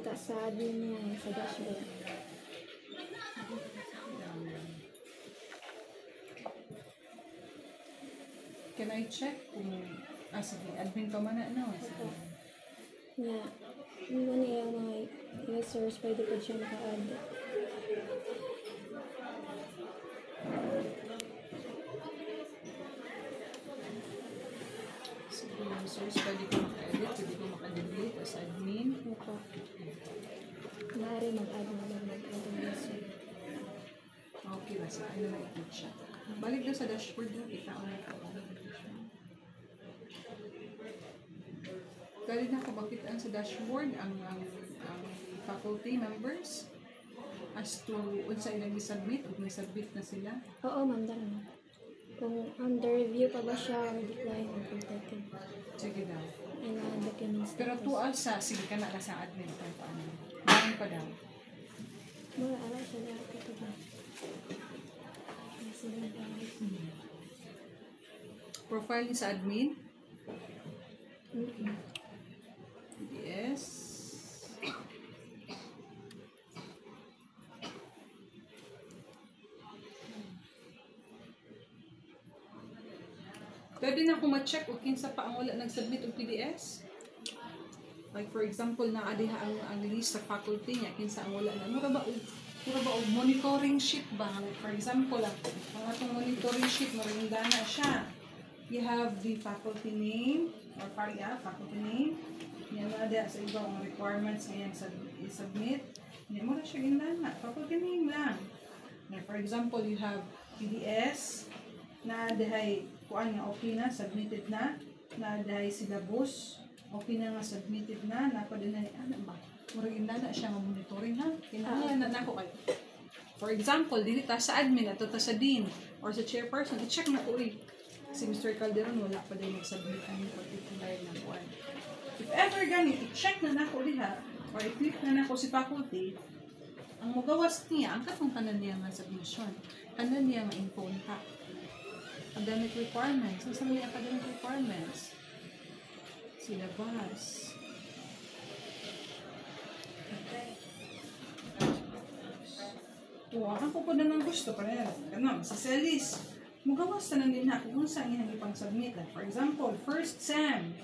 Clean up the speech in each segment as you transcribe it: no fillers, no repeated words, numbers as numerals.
makita sa admin niya sa dashboard. Can I check kung sige, admin pa man na sige. Nga, hindi niya mga users pwede po siya maka-add. Sige, users pwede ko maka-edit, pwede ko maka-delete as admin. Opo. Maaari mag-add na lang mag-add ang user. Okay ba? Sa ano na i-click siya. Balik doon sa dashboard doon, kita ko na ito. Dali na ko makitaan sa dashboard ang faculty members as to unsa ilang i-submit o may-submit na sila. Oo, ma'am, dara. Kung under review pa ba siya o decline or completed. Sige daw. And documents. Pero tual sa, sige ka na sa admin kung paano. Bayan pa daw. Mura, ala siya na ako ito ba? Sige ba? Profile niya sa admin. Mm-hmm. Yes. Pwede na kung ma-check o kinsa pa ang wala nag-submit og PDS. Like for example, naadiha ang list sa faculty niya, kinsa ang wala na. Mura ba og monitoring sheet ba? For example, ang atong monitoring sheet, maringdana siya. You have the faculty name, or faculty name. Yan na sa ibang requirements ngayon i-submit. Yan mo na siya gindana. Faculty name lang. Now, for example, you have PDS, na dahay kuan nga okay na, submitted na dahay syllabus, okay na nga submitted na, napadinay, ano ba? Murag indana siya nga monitoring ha. Kinahanglan na nako kay. For example, dili ta sa admin, ato ta sa dean, or sa chairperson, i-check na ko si Mr. Calderon wala pa din mag-submit ang particular na kuan. If ever ganit, i-check na nako diha, or i-click na nako si faculty, ang magawas niya, ang katong tanan niya nga submission, tanan niya nga info naka academic requirements. So, sa mga academic requirements, syllabus. Ako po na ng gusto, parang si Celis, magawas na din na kung saan yung ipang submit. For example, first SEM,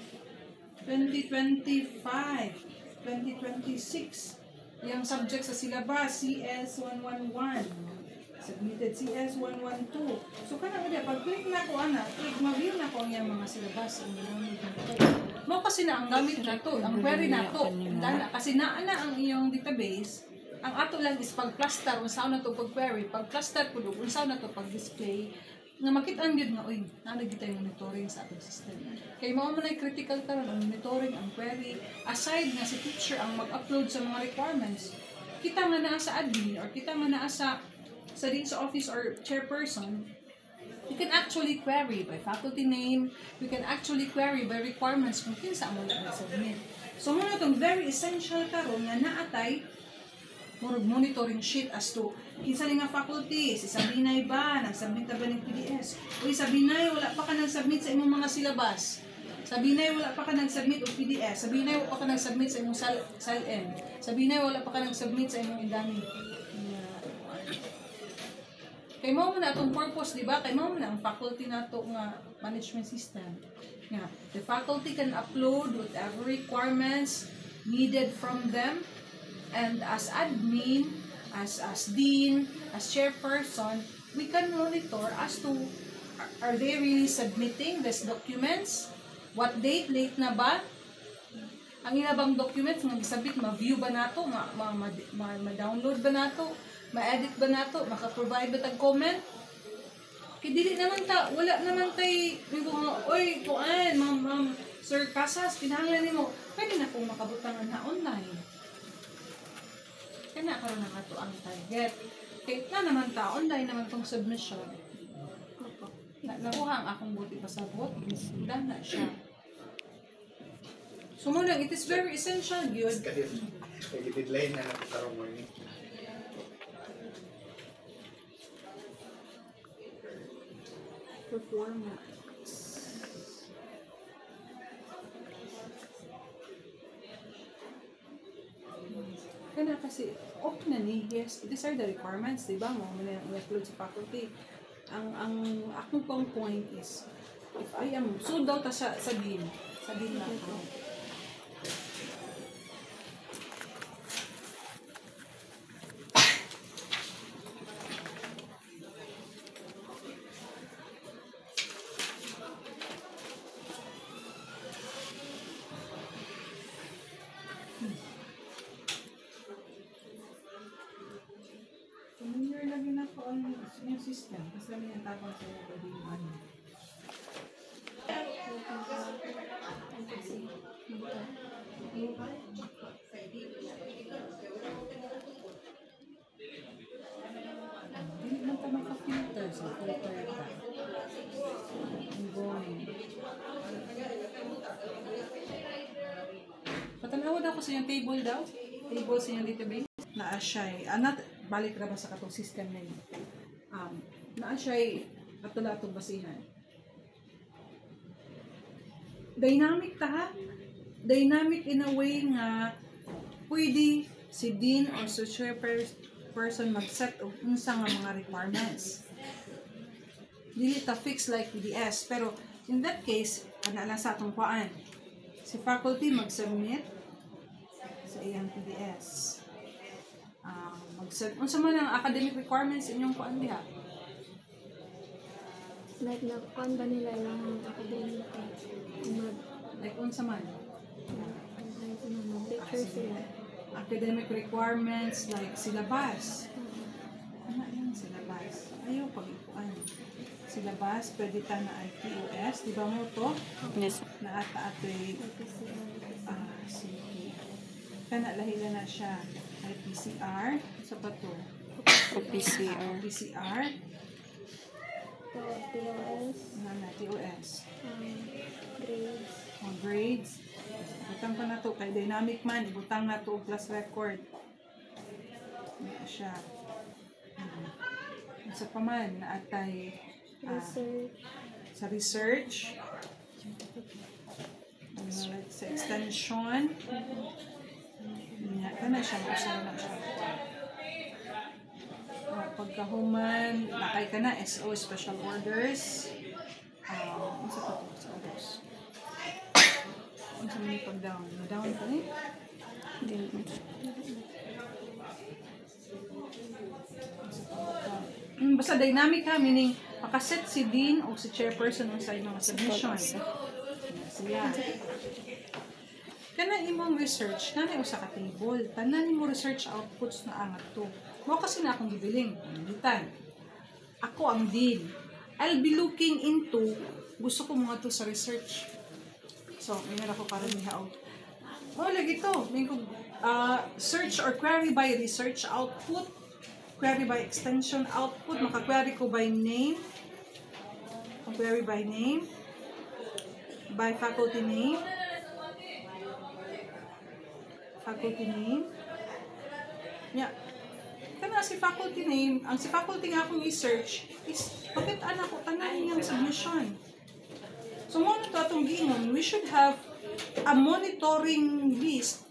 2025, 2026, yung subject sa syllabus, CS111, submitted CS112. So, kanang ulit, pag-click na ko, mag-view na ko yung mga syllabus. Mo kasi na ang gamit na to, ang query na to. Kasi na ang iyong database, ang ato lang is pag-cluster, kung saan na to pag-query, pag-cluster ko doon, kung saan na to pag-display, nga makita ang yun nga, uy, nalagita yung monitoring sa ating system. Kaya mga manay critical karon ang monitoring, ang query, aside na si teacher ang mag-upload sa mga requirements, kita nga naa sa admin, or kita nga naa sa din sa office or chairperson, you can actually query by faculty name, you can actually query by requirements kung kinsa ang wala na-submit. So, muna itong very essential karon nga naatay monitoring sheet as to kinsa nga faculty, si Sabinay ba, nag-submit ka ba ng PDS? Uy, Sabinay, wala pa ka nag-submit sa imong mga syllabus. Sabinay, wala pa ka nag-submit o PDS. Sabinay, wala pa ka nag-submit sa imong SALM. Sabinay, wala pa ka nag-submit sa imong indami. Kay mo na itong purpose, di ba? Kay mo na ang faculty na ito nga management system. Yeah. The faculty can upload whatever requirements needed from them. And as admin, as dean, as chairperson, we can monitor as to are they really submitting these documents? What date? Late na ba? Ang inabang documents nga gisabit, ma-view ba nato? Ma-download ba nato? Ma-edit ba nato? Maka-provide ba tag comment? Kaya dili naman ta, wala naman tay, oy, kuan, ma'am, Sir Casas, pinahanglan nimo, pwede na kong makabutangan na online. Kaya nakaroon na ito ang target. Kaya na naman ta, online naman itong submission. Nakuha ang akong buti pasabot, done na siya. So muna, it is very essential, yun. Deadline na natin morning. Performance. Kana kasi, okay na ni, yes, these are the requirements, di ba? Mo na i-upload sa faculty. Ang akong pang point is, if I am, so daw ta sa din na ako. Familiar lagi na po ang yung system. Kasi may natapang sa iyo pwede yung ano. Hindi lang ka maka-filter sa filter ka. Ang going. Patanawad ako sa yung table daw. Table sa yung database. Naa siya'y, balik na ba sa katong system na yun? Naa siya'y atula-atong basihan. Dynamic ta ha? Dynamic in a way nga pwede si dean or social person mag-set of unsa nga mga requirements. Dili ta fix like PDS. Pero in that case, ana lang sa atong kuan. Si faculty mag-submit sa iyang PDS. Unsa man ang academic requirements inyong kuan diha? Like, nakukuhan ba nila yung academic Like unsa man? picture sila. Academic requirements like syllabus. Ano yung syllabus? Ayaw pag-ikuan. Syllabus, pwede ta na IPOS. Di ba mo to? Yes. Na ata-atoy sige. Kana lahila na siya. IPCR. Sa ba to? PCR. PCR. TOS, TOS. grades. Grades. Ibutang ko na to. Kay dynamic man, ibutang na to class record. Ito siya. Isa pa man, naatay Research. sa research. Sa extension. Ito na siya. Usaw na siya. Pagkahuman, nakay ka na, SO, special orders. Ano sa ito? Sa orders. Ano sa mga pag-down? Na-down ka eh? Basta dynamic ha, meaning makaset si dean o si chairperson ng side mga submission. Siya. Kana imong research, kana usa ka table, tanan imo research outputs na angat to. Mao kasi na akong gibiling, nalitan. Ako ang dean. I'll be looking into, gusto ko mga to sa research. So, may ako para niha out. Lagi to. May search or query by research output, query by extension output, maka-query ko by name, query by name, by faculty name, yeah. Kana si faculty name, ang si faculty nga akong i-search is, bakit anak ko, tanan niyang submission. So, mo na ito atong giingon, we should have a monitoring list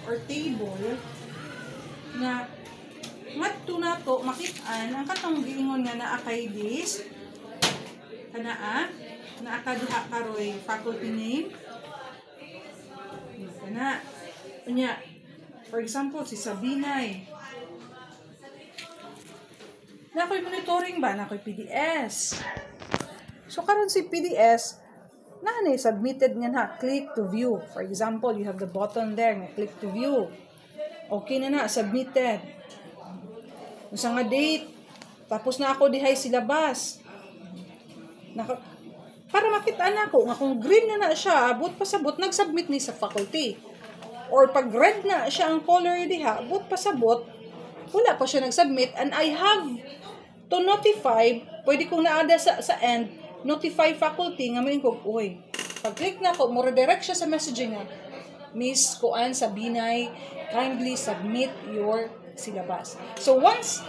or table na ngadto na to makit-an ang katong giingon nga naa kay list naa ka diha karoy faculty name kana unya for example si Sabinay na ako'y monitoring ba na ako'y PDS so karon si PDS na submitted nga na click to view. For example, you have the button there nga click to view. Okay na submitted. Usa nga date. Tapos na ako dihay syllabus. Para makita na ko nga kung green na siya, abot pasabot nag-submit ni sa faculty. Or pag red na siya ang color diha, abot pasabot wala pa siya nag-submit and I have to notify, pwede kong naada sa end notify faculty nga main ko, uy, pag-click na ko, mo redirect siya sa messaging nga, Miss Kuan Sabinay, kindly submit your syllabus. So once,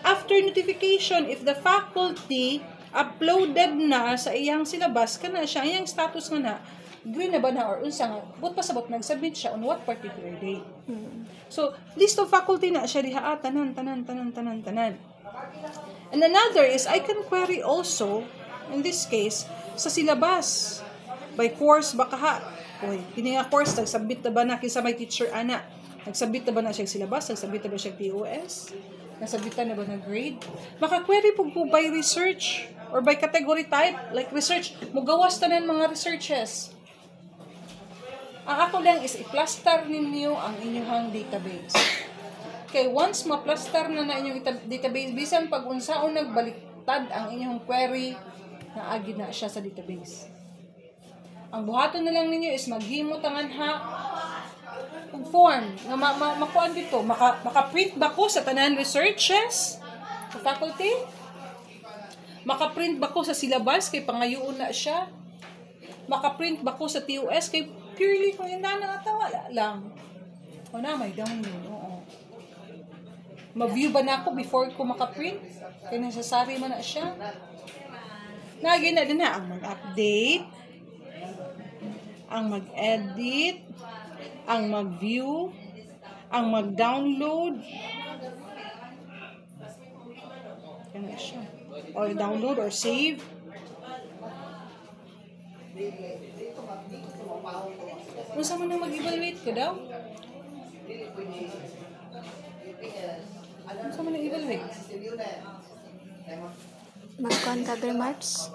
after notification, if the faculty uploaded na sa iyang syllabus, kana siya, iyang status nga na, green na ba na or unsa nga but pasabot nag-submit siya on what particular date. So list of faculty na siya diha tanan. And another is I can query also in this case sa syllabus by course ba kaha. Oy, kini nga course nagsubmit na ba na kinsa may teacher ana? Nagsubmit na ba na siya syllabus? Nagsubmit na ba siya TOS? Nasabitan na ba na grade? Maka-query po by research or by category type. Like research, mugawas tanan mga researches. Ang ako lang is i-plaster ninyo ang inyong database. Okay, once ma-plaster na inyong database, bisan pag unsaon nagbaliktad ang inyong query, naagi na siya sa database. Ang buhaton na lang ninyo is maghimo tangan ha og form nga makuan dito, maka-print ba ko sa tanan researches sa faculty? Maka-print ba ko sa syllabus kay pangayoon na siya? Maka-print ba ko sa TOS kay purely kung hindi na wala lang. O na, may download. Oo. Ma-view ba na ako before ko maka-print? Kaya necessary man na siya. Nagin na din na ang mag-update, ang mag-edit, ang mag-view, ang mag-download. Kaya na siya. Or download or save. Kung saan mo na mag-evaluate ka daw? Kung saan mo na-evaluate? Mag-con cover marks.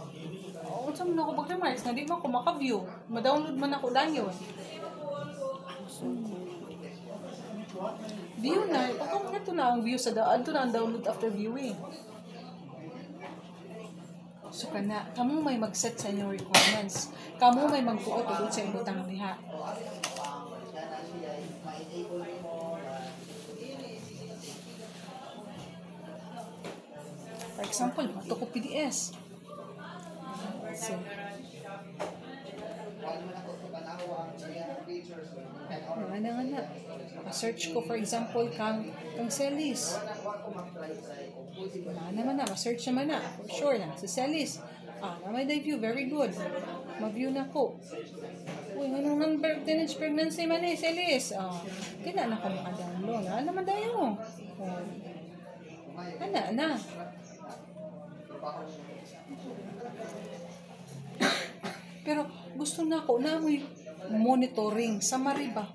Kung saan mo na ako mag-remarks? Na di mo ako maka-view. Ma-download man ako lang yun. View na. Pagkong ito na ang view sa ito na ang download after viewing. So kana, kamo may mag-set sa inyong requirements. Kamo may magbuot ulit sa inyong butang diha. For example, ito ko PDS. So, nga. Ma-search ko for example kang Celis. Wala naman na, ma-search naman na. For sure na, sa Celis. May view, very good. Ma-view na ko. Uy, anong teenage pregnancy man eh, Celis. Di na ka maka-download. Ano naman tayo? Ana. Pero gusto na ako na may monitoring sa Mariba.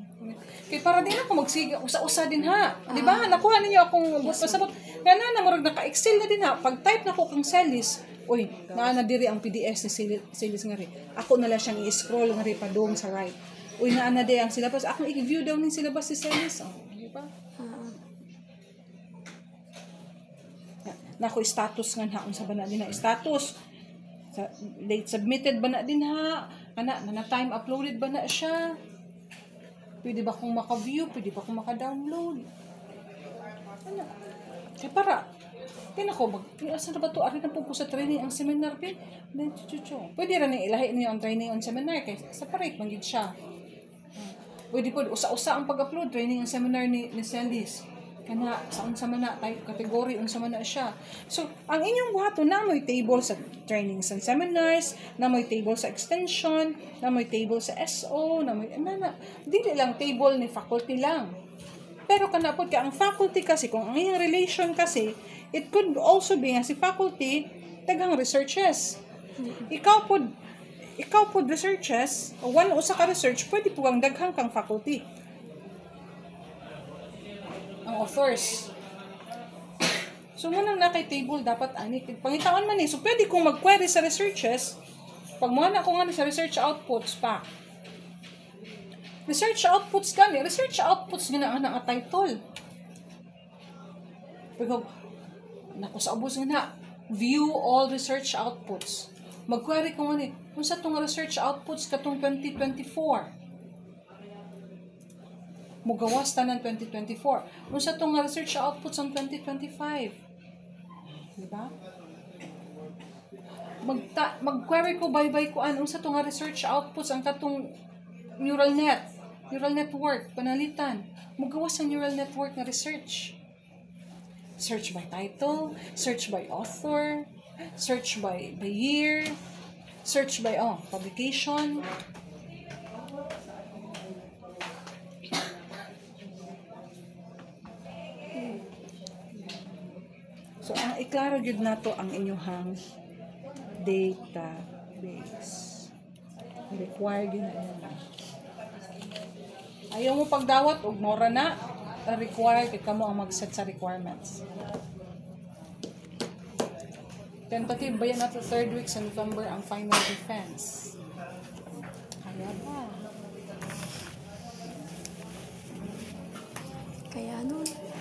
Kaya para din ako magsiga, usa-usa din ha. Di ba? Nakuha ninyo akong pasabot. Kaya na murag naka-excel na din ha. Pag-type na ko kang Celis, uy, naana diri ang PDS ni Celis nga rin. Ako na lang siyang i-scroll nga rin pa doon sa right. Uy, naana din ang syllabus. Ako i-view daw ng syllabus ni Celis. Di ba? Nako status nga ha. Unsa ba na din na status? Date submitted ba na din ha? Na time uploaded ba na siya? Pwede ba kong maka-view? Pwede ba kong maka-download? Ano? Kaya para, kaya ako, asan na ba ito? Arin na po sa training ang seminar. Pwede rin ilahin niyo ang training ang seminar. Kaya separate, manggid siya. Pwede po, usa-usa ang pag-upload. Training ang seminar ni Celis. Kana, saan sa mana, type category, unsa man na siya. So, ang inyong buhaton na may table sa trainings and seminars, na may table sa extension, na may table sa SO, na may, dili lang table ni faculty lang. Pero kanapod ka, ang faculty kasi, kung ang inyong relation kasi, it could also be nga si faculty, tagang researches. Ikaw po researches, o one usa ka research, pwede po ang daghang kang faculty. Ang authors. So, munang na kay table, dapat pangitaan man eh. So, pwede kong mag-query sa researches. Pag muna ako nga sa research outputs pa. Research outputs gani. Research outputs gina ang title. Pero, naku sa abos nga view all research outputs. Mag-query ko nga kung sa itong research outputs katong 2024. Mugawas tanan 2024. Kung sa itong research outputs ang 2025. Diba? Mag-query ko bye-bye ko anong sa itong research outputs ang katong neural network, panalitan. Mugawas ang neural network na research. Search by title, search by author, search by year, search by publication. iklaro gyud nato ang inyong database. Require gyud na yan. Ayaw mo pagdawat og mora na require kay kamo ang mag-set sa requirements. Tentative ba yan nato 3rd week sa November ang final defense? Kaya ba? Kaya nun.